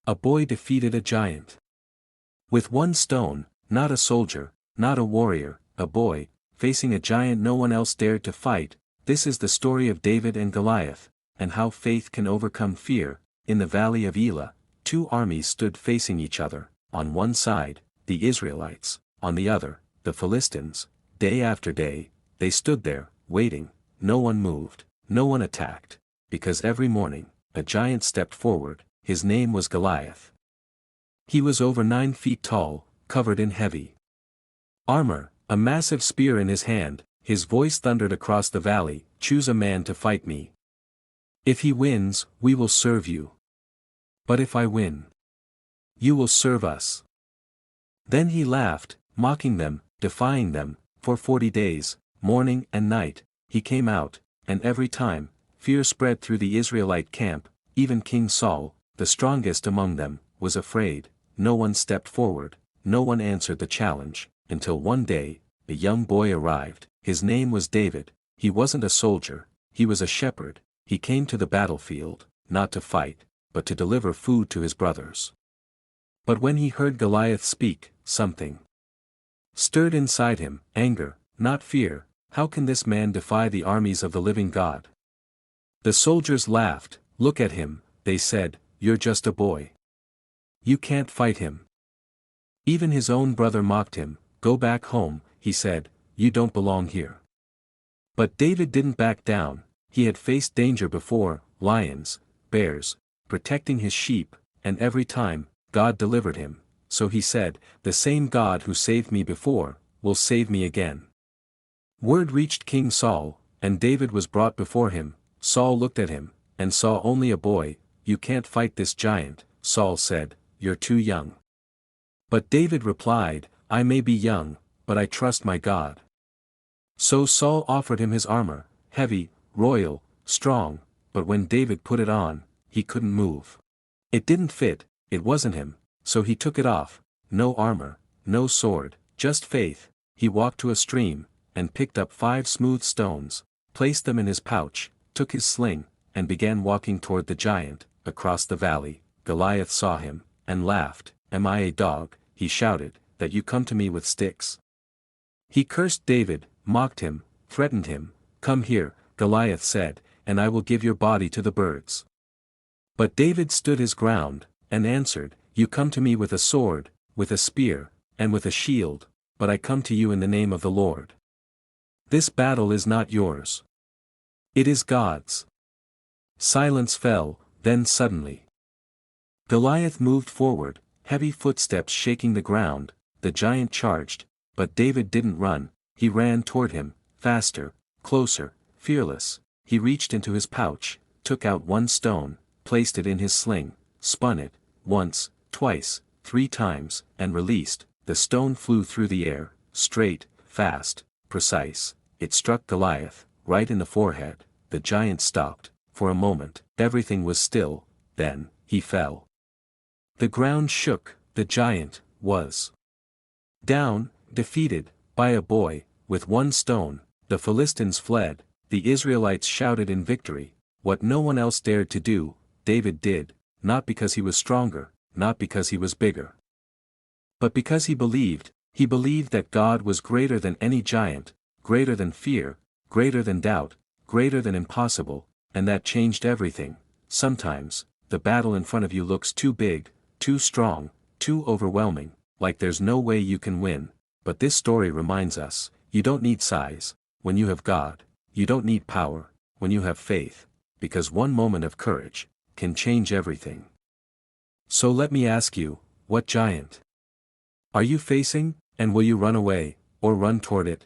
A boy defeated a giant. With one stone, not a soldier, not a warrior, a boy, facing a giant no one else dared to fight. This is the story of David and Goliath, and how faith can overcome fear. In the valley of Elah, two armies stood facing each other, on one side, the Israelites, on the other, the Philistines. Day after day, they stood there, waiting. No one moved, no one attacked, because every morning, a giant stepped forward. His name was Goliath. He was over 9 feet tall, covered in heavy armor, a massive spear in his hand. His voice thundered across the valley, "Choose a man to fight me. If he wins, we will serve you. But if I win, you will serve us." Then he laughed, mocking them, defying them. For 40 days, morning and night, he came out, and every time, fear spread through the Israelite camp. Even King Saul, the strongest among them, was afraid. No one stepped forward, no one answered the challenge, until one day, a young boy arrived. His name was David. He wasn't a soldier, he was a shepherd. He came to the battlefield, not to fight, but to deliver food to his brothers. But when he heard Goliath speak, something stirred inside him, anger, not fear. How can this man defy the armies of the living God? The soldiers laughed. "Look at him," they said, "you're just a boy. You can't fight him." Even his own brother mocked him. "Go back home," he said, "you don't belong here." But David didn't back down. He had faced danger before, lions, bears, protecting his sheep, and every time, God delivered him. So he said, "The same God who saved me before, will save me again." Word reached King Saul, and David was brought before him. Saul looked at him, and saw only a boy. "You can't fight this giant," Saul said, "you're too young." But David replied, "I may be young, but I trust my God." So Saul offered him his armor, heavy, royal, strong, but when David put it on, he couldn't move. It didn't fit, it wasn't him, so he took it off. No armor, no sword, just faith. He walked to a stream, and picked up 5 smooth stones, placed them in his pouch, took his sling, and began walking toward the giant. Across the valley, Goliath saw him, and laughed. "Am I a dog," he shouted, "that you come to me with sticks?" He cursed David, mocked him, threatened him. "Come here," Goliath said, "and I will give your body to the birds." But David stood his ground, and answered, "You come to me with a sword, with a spear, and with a shield, but I come to you in the name of the Lord. This battle is not yours. It is God's." Silence fell, then suddenly Goliath moved forward, heavy footsteps shaking the ground. The giant charged, but David didn't run. He ran toward him, faster, closer, fearless. He reached into his pouch, took out 1 stone, placed it in his sling, spun it, once, twice, 3 times, and released. The stone flew through the air, straight, fast, precise. It struck Goliath, right in the forehead. The giant stopped. For a moment, everything was still. Then, he fell. The ground shook. The giant was down, defeated, by a boy, with 1 stone. The Philistines fled. The Israelites shouted in victory. What no one else dared to do, David did, not because he was stronger, not because he was bigger, but because he believed that God was greater than any giant, greater than fear, greater than doubt, greater than impossible, and that changed everything. Sometimes, the battle in front of you looks too big, too strong, too overwhelming, like there's no way you can win. But this story reminds us, you don't need size, when you have God. You don't need power, when you have faith, because one moment of courage can change everything. So let me ask you, what giant are you facing, and will you run away, or run toward it?